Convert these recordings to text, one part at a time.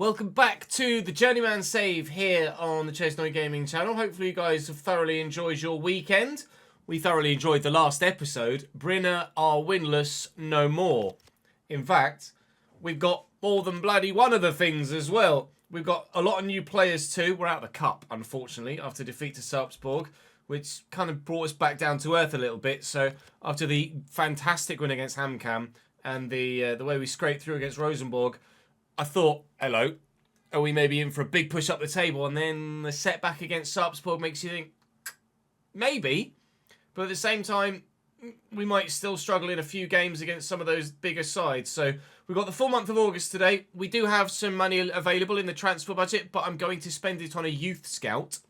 Welcome back to the Journeyman Save here on the ChesnoidGaming channel. Hopefully you guys have thoroughly enjoyed your weekend. We thoroughly enjoyed the last episode. Brinner are winless no more. In fact, we've got more than bloody one of the things as well. We've got a lot of new players too. We're out of the cup, unfortunately, after defeat to Sarpsborg, which kind of brought us back down to earth a little bit. So after the fantastic win against HamCam and the way we scraped through against Rosenborg, I thought, hello, are we maybe in for a big push up the table? And then the setback against Sarpsborg makes you think, maybe. But at the same time, we might still struggle in a few games against some of those bigger sides. So we've got the full month of August today. We do have some money available in the transfer budget, but I'm going to spend it on a youth scout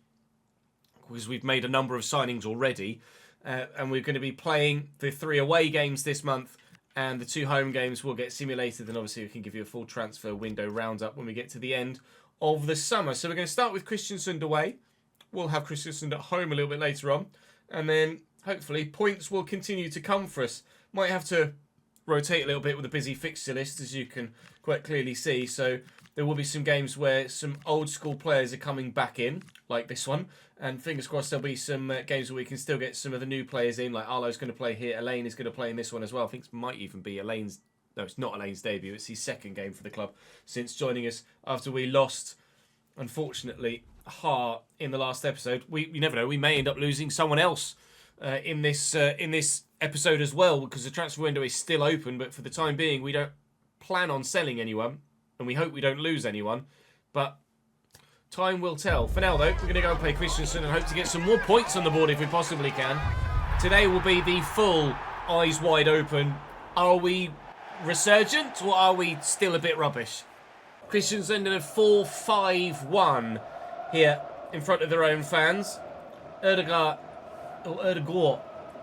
because we've made a number of signings already. And we're going to be playing the 3 away games this month. And the 2 home games will get simulated, and obviously we can give you a full transfer window roundup when we get to the end of the summer. So we're going to start with Kristiansund away. We'll have Kristiansund at home a little bit later on. And then, hopefully, points will continue to come for us. Might have to rotate a little bit with a busy fixture list, as you can quite clearly see. So there will be some games where some old school players are coming back in, like this one. And fingers crossed there'll be some games where we can still get some of the new players in. Like Arlo's going to play here. Elaine is going to play in this one as well. I think it might even be Elaine's... No, it's not Elaine's debut. It's his second game for the club since joining us after we lost, unfortunately, Har in the last episode. You never know. We may end up losing someone else in this episode as well, because the transfer window is still open. But for the time being, we don't plan on selling anyone. And we hope we don't lose anyone. But time will tell. For now, though, we're going to go and play Kristiansund and hope to get some more points on the board if we possibly can. Today will be the full eyes wide open. Are we resurgent or are we still a bit rubbish? Kristiansund in a 4-5-1 here in front of their own fans. Erdegaard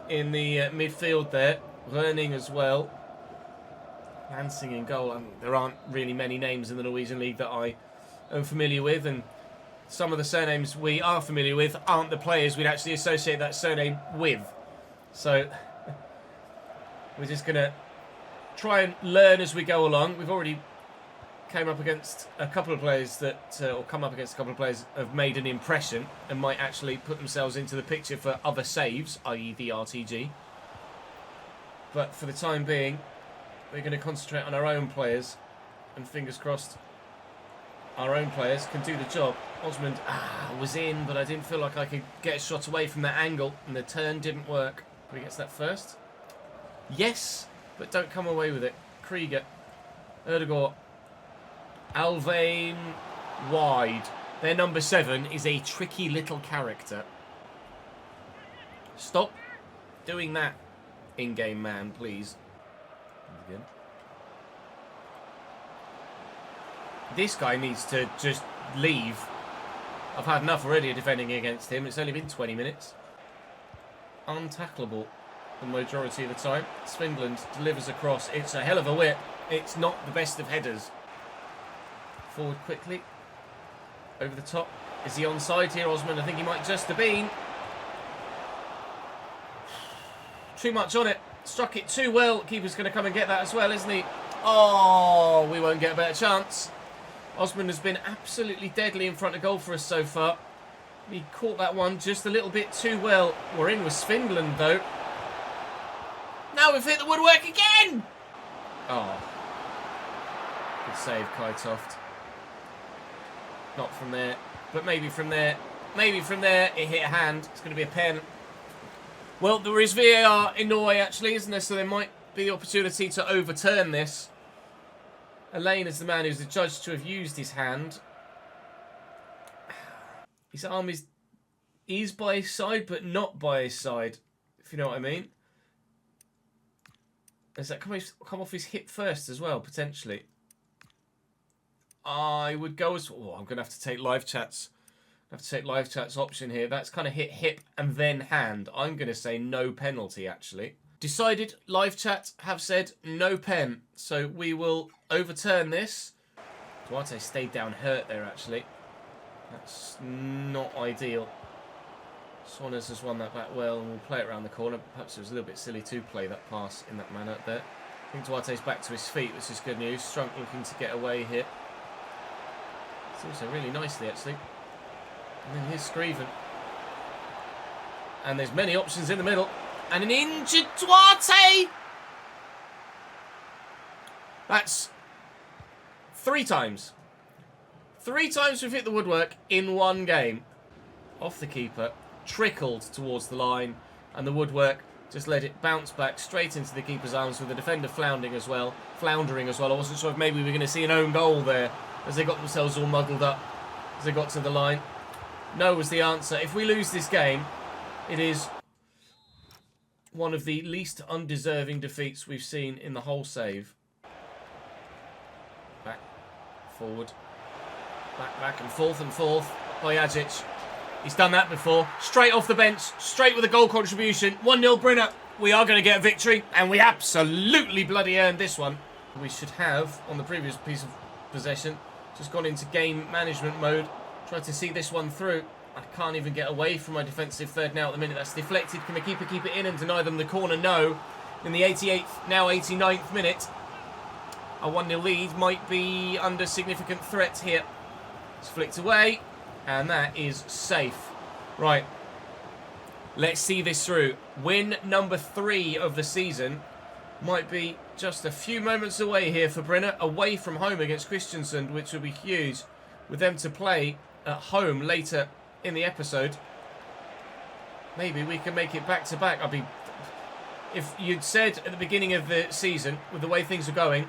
in the midfield there. Röning as well. Lansing in goal. There aren't really many names in the Norwegian league that I am familiar with, and some of the surnames we are familiar with aren't the players we'd actually associate that surname with. So we're just going to try and learn as we go along. We've already come up against a couple of players that have made an impression and might actually put themselves into the picture for other saves, i.e. the RTG. But for the time being, we're going to concentrate on our own players, and fingers crossed our own players can do the job. Osmond was in, but I didn't feel like I could get a shot away from that angle, and the turn didn't work. But he gets that first. Yes, but don't come away with it. Krieger, Erdegaard, Alvain, wide. Their number 7 is a tricky little character. Stop doing that, in-game man, please. Again. This guy needs to just leave. I've had enough already of defending against him. It's only been 20 minutes. Untackleable the majority of the time. Svindland delivers across. It's a hell of a whip. It's not the best of headers. Forward quickly. Over the top. Is he onside here, Osman? I think he might just have been. Too much on it. Struck it too well. Keeper's going to come and get that as well, isn't he? Oh, we won't get a better chance. Osman has been absolutely deadly in front of goal for us so far. He caught that one just a little bit too well. We're in with Svindland, though. Now we've hit the woodwork again! Oh. Good save, Kaitoft. Not from there, but maybe from there. Maybe from there. It hit a hand. It's going to be a pen. Well, there is VAR in Norway, actually, isn't there? So there might be the opportunity to overturn this. Elaine is the man who's adjudged to have used his hand. His arm is by his side, but not by his side, if you know what I mean. Does that come off his hip first as well, potentially? I would go as... Oh, I'm going to have to take live chats. I have to take live chat's option here. That's kind of hit hip and then hand. I'm going to say no penalty, actually. Decided, live chat have said no pen. So we will overturn this. Duarte stayed down hurt there, actually. That's not ideal. Swaners has won that back well and will play it around the corner. Perhaps it was a little bit silly to play that pass in that manner there. I think Duarte's back to his feet, which is good news. Strunk looking to get away here. It's also really nicely, actually. And then here's Scriven. And there's many options in the middle. And an injured Duarte! That's 3 times. 3 times we've hit the woodwork in one game. Off the keeper, trickled towards the line, and the woodwork just let it bounce back straight into the keeper's arms with the defender floundering as well. I wasn't sure if maybe we were going to see an own goal there as they got themselves all muddled up as they got to the line. No was the answer. If we lose this game, it is one of the least undeserving defeats we've seen in the whole save. Back, forward, back and forth Bojacic. He's done that before. Straight off the bench, straight with a goal contribution. 1-0 Brinner. We are going to get a victory, and we absolutely bloody earned this one. We should have, on the previous piece of possession, just gone into game management mode. Tried to see this one through. I can't even get away from my defensive third now at the minute. That's deflected. Can the keeper keep it in and deny them the corner? No. In the 88th, now 89th minute, a 1-0 lead might be under significant threat here. It's flicked away. And that is safe. Right. Let's see this through. Win number 3 of the season might be just a few moments away here for Brinner. Away from home against Kristiansund, which will be huge. With them to play at home later in the episode. Maybe we can make it back to back. If you'd said at the beginning of the season, with the way things are going,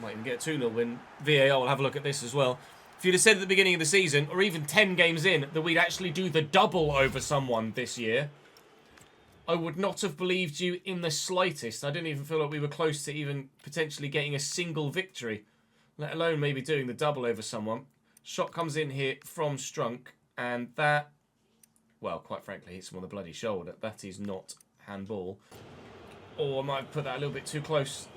might even get a 2-0 win. VAR will have a look at this as well. If you'd have said at the beginning of the season, or even 10 games in, that we'd actually do the double over someone this year, I would not have believed you in the slightest. I didn't even feel like we were close to even potentially getting a single victory, let alone maybe doing the double over someone. Shot comes in here from Strunk, and that, well, quite frankly, hits him on the bloody shoulder. That is not handball. Or I might have put that a little bit too close.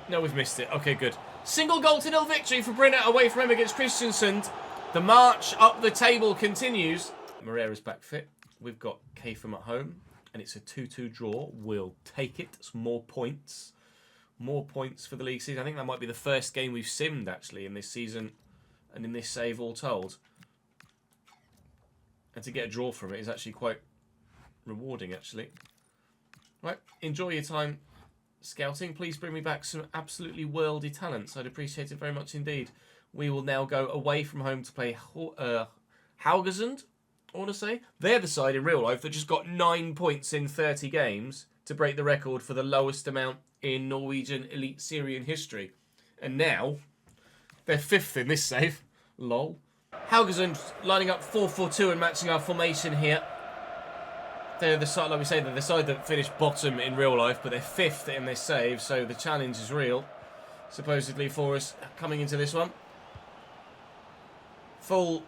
No, we've missed it. Okay, good. Single goal to 0 victory for Brinner away from him against Kristiansund. The march up the table continues. Moreira's back fit. We've got Kafum at home, and it's a 2-2 draw. We'll take it. It's more points. More points for the league season. I think that might be the first game we've simmed, actually, in this season and in this save, all told. And to get a draw from it is actually quite rewarding, actually. Right, enjoy your time scouting. Please bring me back some absolutely worldy talents. I'd appreciate it very much indeed. We will now go away from home to play Haugesund, I want to say. They're the side in real life that just got 9 points in 30 games to break the record for the lowest amount in Norwegian Elite Syrian history. And now, they're 5th in this save. Lol. Haugesund lining up 4-4-2 and matching our formation here. They're the side, like we say, they're the side that finished bottom in real life, but they're 5th in this save, so the challenge is real, supposedly, for us coming into this one. Full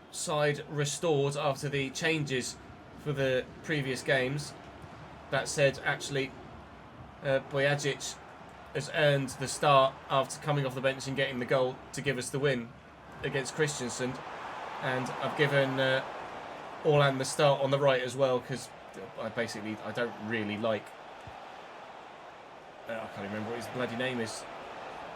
side restored after the changes for the previous games. That said, actually, Bojacic has earned the start after coming off the bench and getting the goal to give us the win against Kristiansund. And I've given Orland the start on the right as well, because I don't really like, I can't remember what his bloody name is,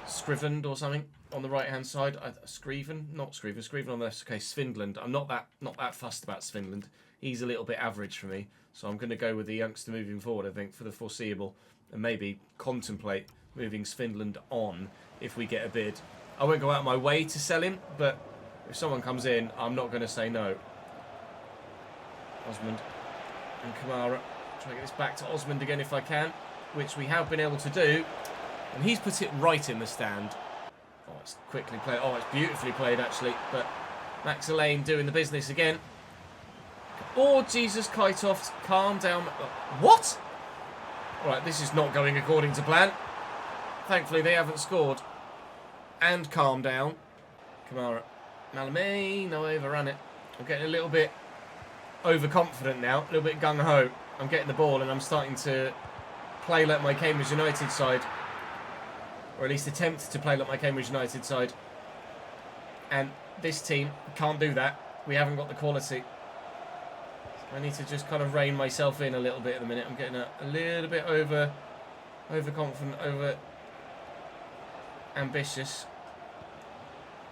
Scriven or something on the right hand side. Scriven on the left. Okay, Svindland. I'm not that fussed about Svindland. He's a little bit average for me, so I'm going to go with the youngster moving forward, I think, for the foreseeable, and maybe contemplate moving Svindland on if we get a bid. I won't go out of my way to sell him, but if someone comes in, I'm not going to say no. Osmond and Kamara. Try to get this back to Osmond again if I can, which we have been able to do. And he's put it right in the stand. Oh, it's quickly played. Oh, it's beautifully played, actually. But Max Elaine doing the business again. Oh, Jesus, Kaitoft, calm down. What? All right, this is not going according to plan. Thankfully, they haven't scored. And calm down. Kamara. Malame, no, I overran it. I'm getting a little bit overconfident now, a little bit gung-ho. I'm getting the ball and I'm starting to play like my Cambridge United side. Or at least attempt to play like my Cambridge United side. And this team can't do that. We haven't got the quality. I need to just kind of rein myself in a little bit at the minute. I'm getting a little bit overconfident, over ambitious.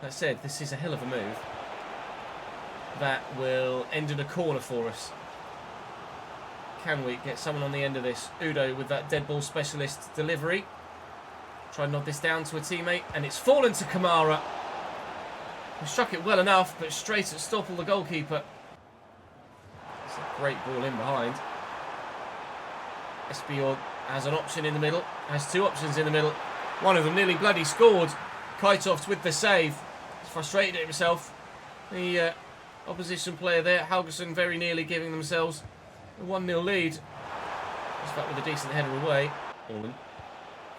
That said, this is a hell of a move. That will end in a corner for us. Can we get someone on the end of this? Udo with that dead ball specialist delivery. Try and nod this down to a teammate, and it's fallen to Kamara. He struck it well enough, but straight at Stoppel, the goalkeeper. It's a great ball in behind. Espior has an option in the middle, has two options in the middle. One of them nearly bloody scored. Kaitovs with the save. He's frustrated at himself. The opposition player there, Halgerson, very nearly giving themselves a 1-0 lead. Just back with a decent header away. Orland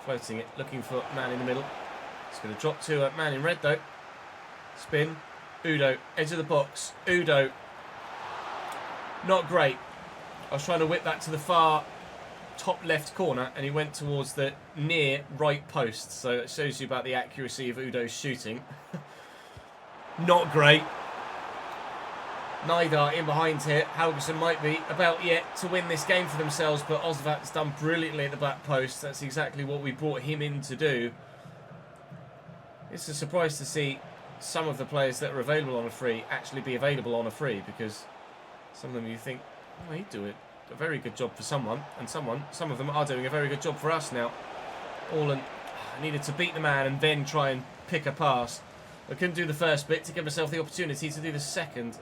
floating it, looking for man in the middle. It's going to drop to a man in red though. Spin. Udo, edge of the box. Udo. Not great. I was trying to whip that to the far top left corner and he went towards the near right post. So it shows you about the accuracy of Udo's shooting. Not great. Nidar in behind here. Halgerson might be about yet to win this game for themselves, but Osvat's done brilliantly at the back post. That's exactly what we brought him in to do. It's a surprise to see some of the players that are available on a free actually be available on a free, because some of them you think, oh, he'd do it. A very good job for someone, and some of them are doing a very good job for us now. Orland needed to beat the man and then try and pick a pass. I couldn't do the first bit to give myself the opportunity to do the second.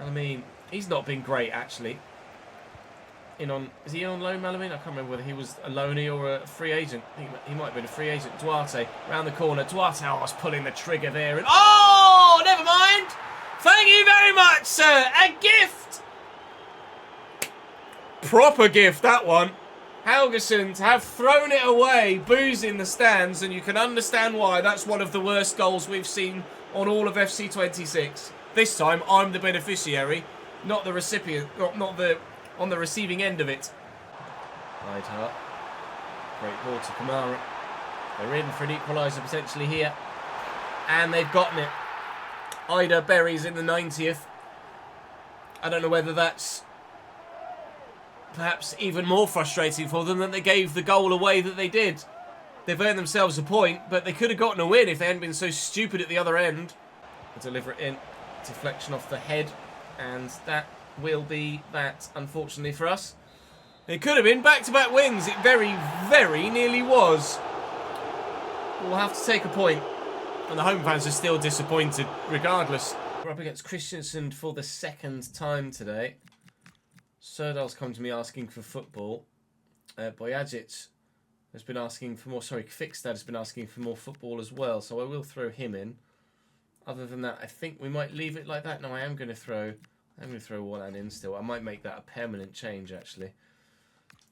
I mean, he's not been great actually. Is he on loan, Malamin? I can't remember whether he was a loanee or a free agent. He might have been a free agent. Duarte round the corner. Duarte, I was pulling the trigger there, and oh, never mind. Thank you very much, sir. A gift. Proper gift, that one. Halgerson to have thrown it away, boos in the stands, and you can understand why. That's one of the worst goals we've seen on all of FC26. This time, I'm the beneficiary, not the recipient, not the on the receiving end of it. Neidhart. Great ball to Kamara. They're in for an equaliser potentially here, and they've gotten it. Ida buries in the 90th. I don't know whether that's perhaps even more frustrating for them that they gave the goal away that they did. They've earned themselves a point, but they could have gotten a win if they hadn't been so stupid at the other end. Deliver it in. Deflection off the head, and that will be that, unfortunately for us. It could have been back-to-back wins. It very, very nearly was. We'll have to take a point, and the home fans are still disappointed regardless. We're up against Christensen for the second time today. Serdal's come to me asking for football. Bojacic has been asking for more. Sorry, Kvikstad has been asking for more football as well, so I will throw him in. Other than that, I think we might leave it like that. No, I am going to throw Wallan in still. I might make that a permanent change, actually.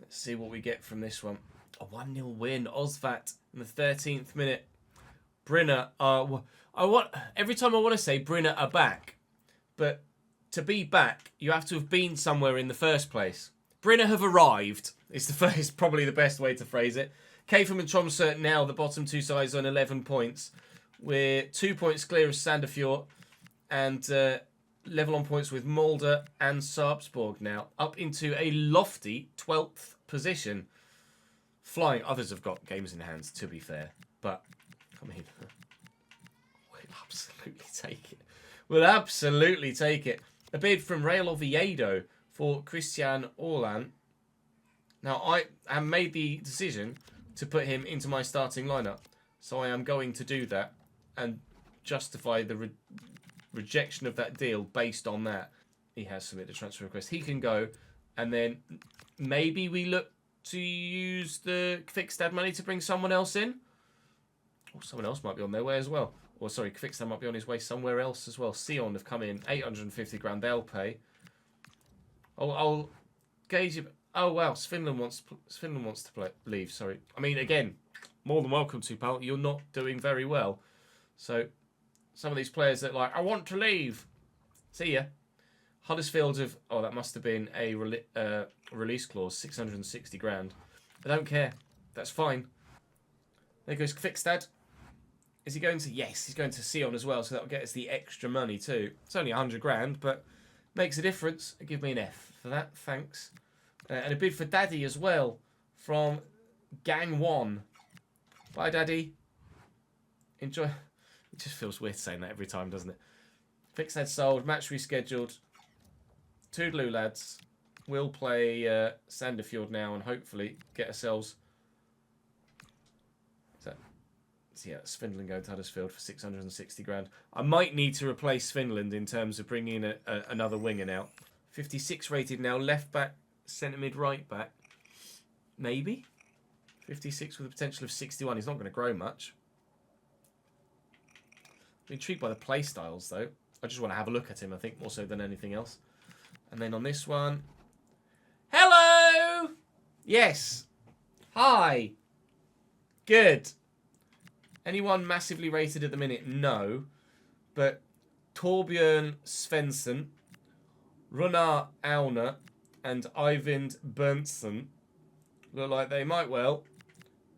Let's see what we get from this one. A 1-0 win. Osvat in the 13th minute. Brynner every time I want to say Brynner are back, but to be back, you have to have been somewhere in the first place. Brynner have arrived. Is probably the best way to phrase it. Kfum and Tromsø now the bottom two sides on 11 points. We're 2 points clear of Sandefjord and level on points with Molde and Sarpsborg now. Up into a lofty 12th position. Flying. Others have got games in hand, to be fair. But, I mean, we'll absolutely take it. We'll absolutely take it. A bid from Real Oviedo for Christian Orlan. Now, I have made the decision to put him into my starting lineup. So I am going to do that and justify the rejection of that deal based on that. He has submitted a transfer request. He can go, and then maybe we look to use the Kvikstad money to bring someone else in. Or someone else might be on their way as well. Or sorry, Kvikstad might be on his way somewhere else as well. Sion have come in, 850 grand they'll pay. I'll gauge it. Oh wow, Finland wants to leave. Sorry, I mean again, more than welcome to, pal. You're not doing very well. So some of these players that like, I want to leave. See ya. Huddersfield have, oh, that must have been a release clause, 660 grand. I don't care. That's fine. There goes Kvikstad. Is he going to? Yes, he's going to Sion as well, so that'll get us the extra money too. It's only 100 grand, but makes a difference. Give me an F for that, thanks. And a bid for Daddy as well from Gang 1. Bye, Daddy. Enjoy It just feels weird saying that every time, doesn't it? Fixed head sold. Match rescheduled. Toodaloo, lads. We'll play Sandefjord now and hopefully get ourselves... Yeah, Finland going to Huddersfield for 660 grand. I might need to replace Finland in terms of bringing in another winger now. 56 rated now. Left back, centre mid, right back. Maybe. 56 with a potential of 61. He's not going to grow much. I'm intrigued by the play styles, though. I just want to have a look at him, I think, more so than anything else. And then on this one... Hello! Yes. Hi. Good. Anyone massively rated at the minute? No. But Torbjörn Svensson, Runar Auna, and Eivind Berntsen look like they might well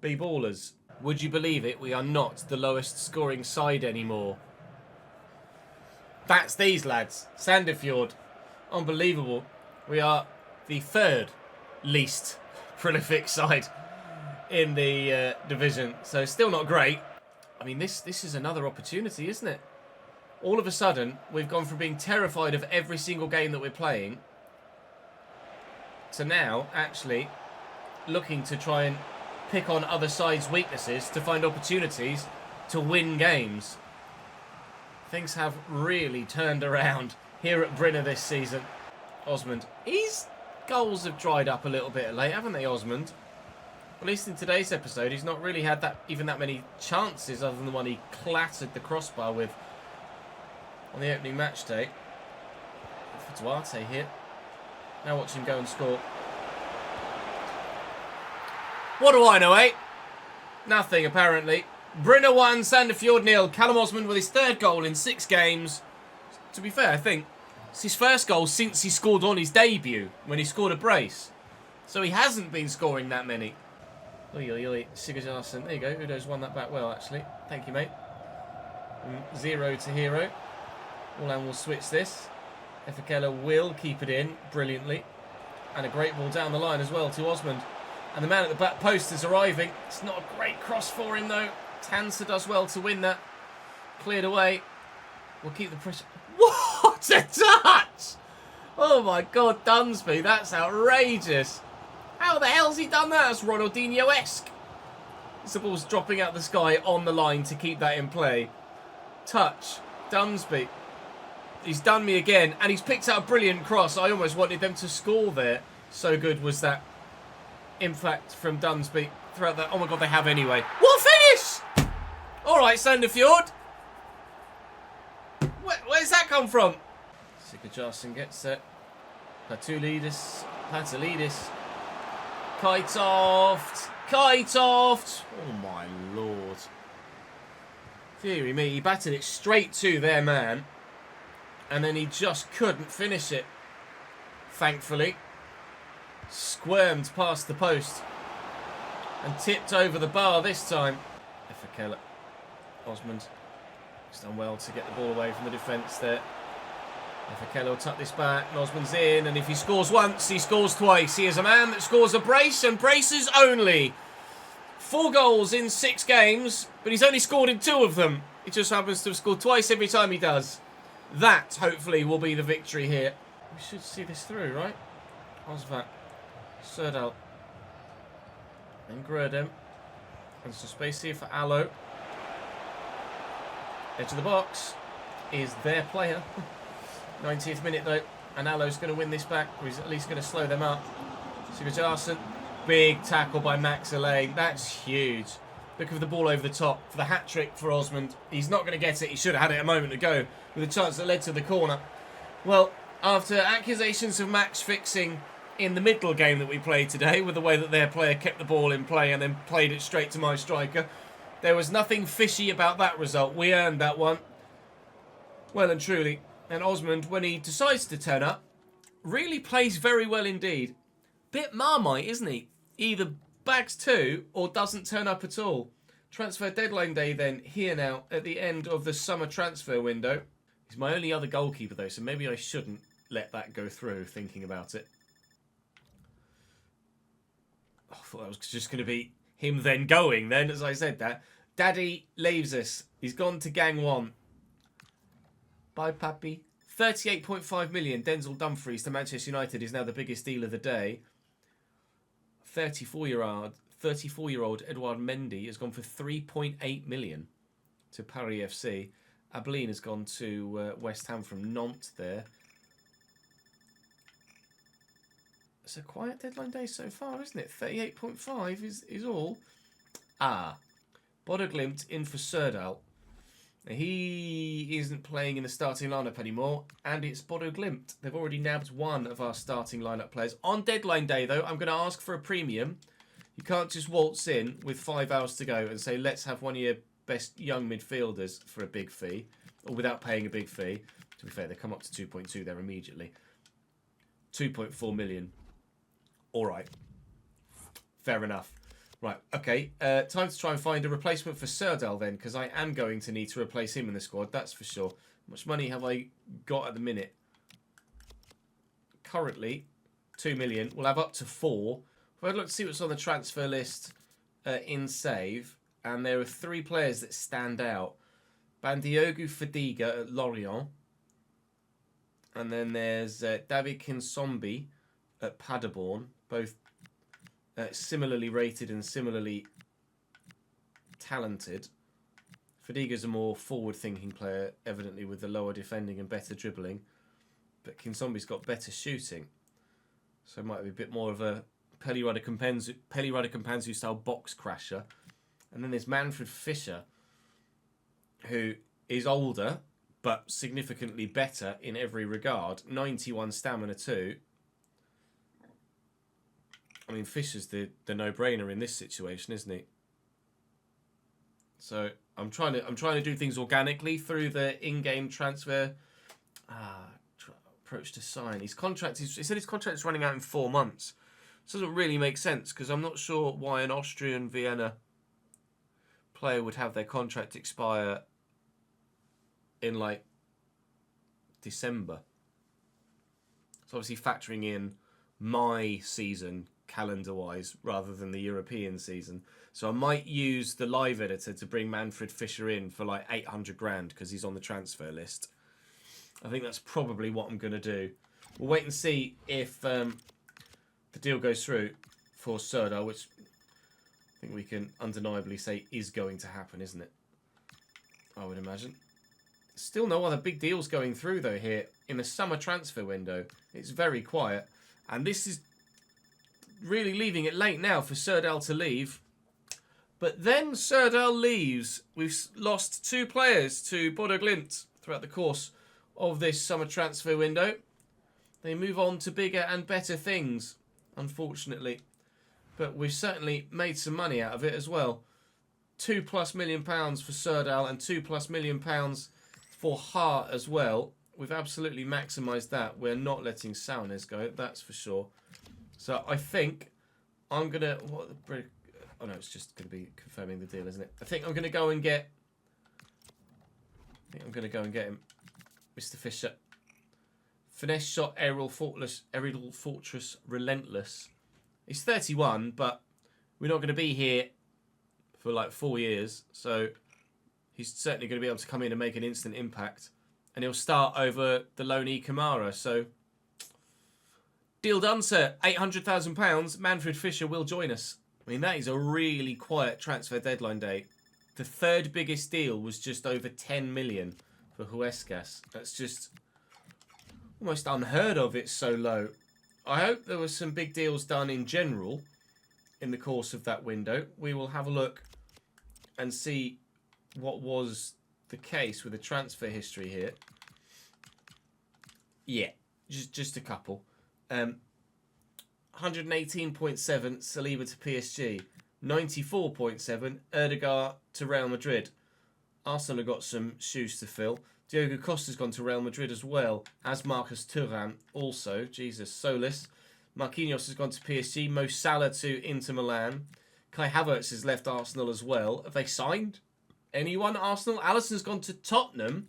be ballers. Would you believe it? We are not the lowest scoring side anymore. That's these lads. Sandefjord. Unbelievable. We are the third least prolific side in the division. So still not great. I mean, this is another opportunity, isn't it? All of a sudden, we've gone from being terrified of every single game that we're playing to now actually looking to try and pick on other sides' weaknesses to find opportunities to win games. Things have really turned around here at Brynner this season. Osmond, his goals have dried up a little bit of late, haven't they, Osmond? At least in today's episode, he's not really had even that many chances other than the one he clattered the crossbar with on the opening match day. For Duarte here. Now watch him go and score. What do I know, eh? Nothing, apparently. Brynner 1, Sandefjord 0. Callum Osmond with his third goal in 6 games. To be fair, I think it's his first goal since he scored on his debut, when he scored a brace. So he hasn't been scoring that many. Oi, oi, oi. Sigurdsson. There you go. Udo's won that back well, actually. Thank you, mate. 0 to hero. Orlan will switch this. Efekela will keep it in brilliantly. And a great ball down the line as well to Osmond. And the man at the back post is arriving. It's not a great cross for him, though. Tanser does well to win that. Cleared away. We'll keep the pressure. What a touch! Oh, my God, Dunsby. That's outrageous. How the hell's he done that? That's Ronaldinho-esque. The ball's dropping out the sky on the line to keep that in play. Touch. Dunsby. He's done me again. And he's picked out a brilliant cross. I almost wanted them to score there. So good was that impact from Dunsby throughout that. Oh, my God, they have anyway. What a finish! All right, Sandefjord. Where's that come from? Sigurdsson gets it. Patulidis. Kitoft. Oh, my Lord. Deary me. He batted it straight to their man. And then he just couldn't finish it. Thankfully. Squirmed past the post. And tipped over the bar this time. Efekela. Osmond. He's done well to get the ball away from the defence there. Efekela will tuck this back, and Osmond's in, and if he scores once, he scores twice. He is a man that scores a brace, and braces only. 4 goals in 6 games, but he's only scored in 2 of them. He just happens to have scored twice every time he does. That, hopefully, will be the victory here. We should see this through, right? Osvat. Serdal. And Grudem. And some space here for Allo. Edge of the box is their player. 90th minute though, and Allo's going to win this back, or he's at least going to slow them up. Sigurdsson, big tackle by Max Elaine. That's huge. Looking for the ball over the top for the hat-trick for Osmond. He's not going to get it. He should have had it a moment ago with a chance that led to the corner. Well, after accusations of match fixing in the middle game that we played today, with the way that their player kept the ball in play and then played it straight to my striker, there was nothing fishy about that result. We earned that one. Well and truly. And Osmond, when he decides to turn up, really plays very well indeed. Bit Marmite, isn't he? Either bags 2 or doesn't turn up at all. Transfer deadline day then, here now, at the end of the summer transfer window. He's my only other goalkeeper though, so maybe I shouldn't let that go through, thinking about it. Oh, I thought that was just going to be him then going then, as I said that. Daddy leaves us. He's gone to Gang 1. Bye, Pappy. 38.5 million. Denzel Dumfries to Manchester United is now the biggest deal of the day. 34-year-old Edouard Mendy has gone for 3.8 million to Paris FC. Abilene has gone to West Ham from Nantes there. It's a quiet deadline day so far, isn't it? 38.5 is all. Bodo Glimt in for Serdal. He isn't playing in the starting lineup anymore, and it's Bodo Glimt. They've already nabbed one of our starting lineup players. On deadline day, though, I'm going to ask for a premium. You can't just waltz in with 5 hours to go and say, let's have one of your best young midfielders for a big fee, or without paying a big fee. To be fair, they come up to 2.2 there immediately. 2.4 million. All right. Fair enough. Right, okay. Time to try and find a replacement for Serdal then, because I am going to need to replace him in the squad, that's for sure. How much money have I got at the minute? Currently, 2 million. We'll have up to 4. If I look to see what's on the transfer list in save, and there are 3 players that stand out. Bandiogu Fadiga at Lorient. And then there's David Kinsombi at Paderborn, both similarly rated and similarly talented. Fadiga's a more forward-thinking player, evidently with the lower defending and better dribbling. But Kinsombi's got better shooting. So it might be a bit more of a Pelli Radakampanzu style box crasher. And then there's Manfred Fischer, who is older, but significantly better in every regard. 91 stamina too. I mean, Fischer's the no-brainer in this situation, isn't he? So I'm trying to do things organically through the in-game transfer approach to sign. He said his contract is running out in 4 months. This doesn't really make sense because I'm not sure why an Austrian Vienna player would have their contract expire in like December. It's obviously factoring in my season calendar-wise rather than the European season. So I might use the live editor to bring Manfred Fischer in for like 800 grand because he's on the transfer list. I think that's probably what I'm going to do. We'll wait and see if the deal goes through for Serdal, which I think we can undeniably say is going to happen, isn't it? I would imagine. Still no other big deals going through though here in the summer transfer window. It's very quiet, and this is really leaving it late now for Serdal to leave. But then Serdal leaves. We've lost 2 players to Bodo Glimt throughout the course of this summer transfer window. They move on to bigger and better things, unfortunately. But we've certainly made some money out of it as well. £2+ million for Serdal and £2+ million for Hart as well. We've absolutely maximised that. We're not letting Saunes go, that's for sure. So I think I'm going to... Oh no, it's just going to be confirming the deal, isn't it? I think I'm going to go and get... him. Mr. Fischer. Finesse shot, aerial fortress, relentless. He's 31, but we're not going to be here for like 4 years. So he's certainly going to be able to come in and make an instant impact. And he'll start over the lone E. Kamara. So... deal done, sir. £800,000. Manfred Fischer will join us. I mean, that is a really quiet transfer deadline day. The 3rd biggest deal was just over 10 million for Huescas. That's just almost unheard of. It's so low. I hope there were some big deals done in general in the course of that window. We will have a look and see what was the case with the transfer history here. Yeah, just a couple. 118.7 Saliba to PSG, 94.7 Erdegaard to Real Madrid. Arsenal have got some shoes to fill. Diogo Costa's gone to Real Madrid as well, as Marcus Thuram also. Jesus, Solis. Marquinhos has gone to PSG. Mo Salah to Inter Milan. Kai Havertz has left Arsenal as well. Have they signed anyone at Arsenal? Alisson's gone to Tottenham.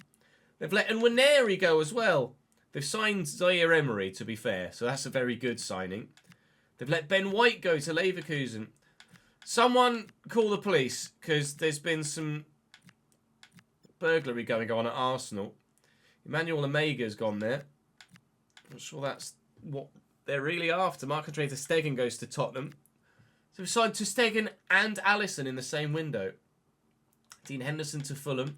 They've let Nwaneri go as well. They've signed Zaire Emery, to be fair, so that's a very good signing. They've let Ben White go to Leverkusen. Someone call the police, because there's been some burglary going on at Arsenal. Emmanuel Omega's gone there. I'm sure that's what they're really after. Marc-Andre ter Stegen goes to Tottenham. So we signed ter Stegen and Alisson in the same window. Dean Henderson to Fulham.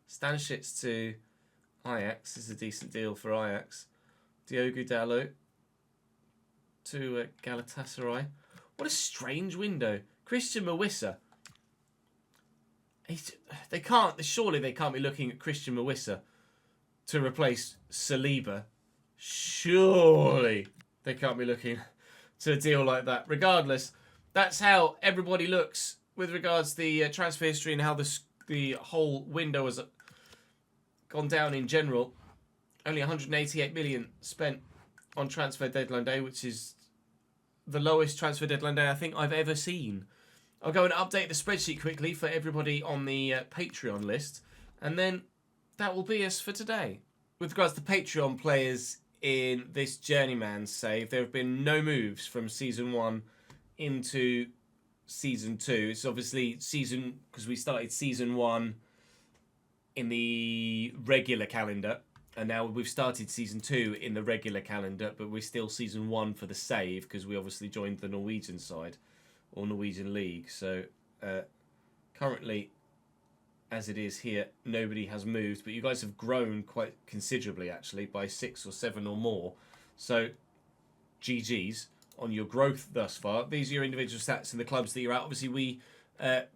Stanisic to Ajax. This is a decent deal for Ajax. Diogo Dalot to Galatasaray. What a strange window. Christian Mawissa. Surely they can't be looking at Christian Mawissa to replace Saliba. Surely they can't be looking to a deal like that. Regardless, that's how everybody looks with regards to the transfer history and how the whole window has gone down in general. Only 188 million spent on transfer deadline day, which is the lowest transfer deadline day I think I've ever seen. I'll go and update the spreadsheet quickly for everybody on the Patreon list, and then that will be us for today. With regards to Patreon players in this Journeyman save, there have been no moves from Season 1 into Season 2. It's obviously because we started Season 1 in the regular calendar, and now we've started Season 2 in the regular calendar, but we're still Season 1 for the save, because we obviously joined the Norwegian side, or Norwegian League. So currently, as it is here, nobody has moved, but you guys have grown quite considerably, actually, by 6 or 7 or more. So GG's on your growth thus far. These are your individual stats in the clubs that you're at. Obviously, we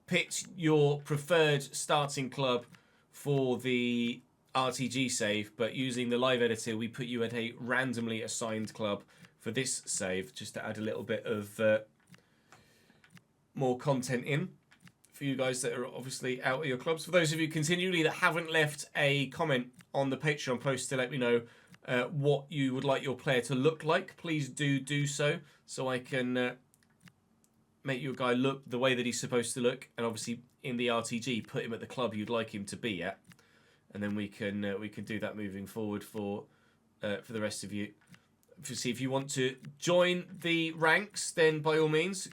picked your preferred starting club for the RTG save, but using the live editor, we put you at a randomly assigned club for this save, just to add a little bit of more content in for you guys that are obviously out of your clubs. For those of you continually that haven't left a comment on the Patreon post to let me know what you would like your player to look like, please do so I can make your guy look the way that he's supposed to look, and obviously in the RTG put him at the club you'd like him to be at, and then we can do that moving forward for the rest of you. See, if you want to join the ranks, then by all means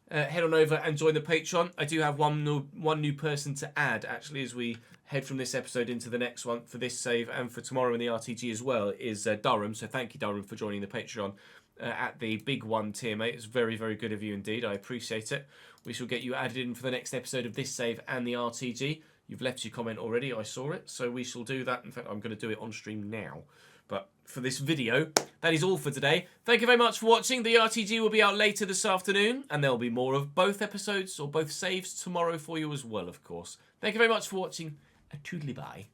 head on over and join the Patreon. I do have one new person to add, actually, as we head from this episode into the next one for this save and for tomorrow in the RTG as well, is Durham. So thank you, Durham, for joining the Patreon at the big 1 tier, mate. It's very, very good of you indeed. I appreciate it. We shall get you added in for the next episode of this save and the RTG. You've left your comment already. I saw it. So we shall do that. In fact, I'm going to do it on stream now. But for this video, that is all for today. Thank you very much for watching. The RTG will be out later this afternoon, and there'll be more of both episodes or both saves tomorrow for you as well, of course. Thank you very much for watching. A toodly bye.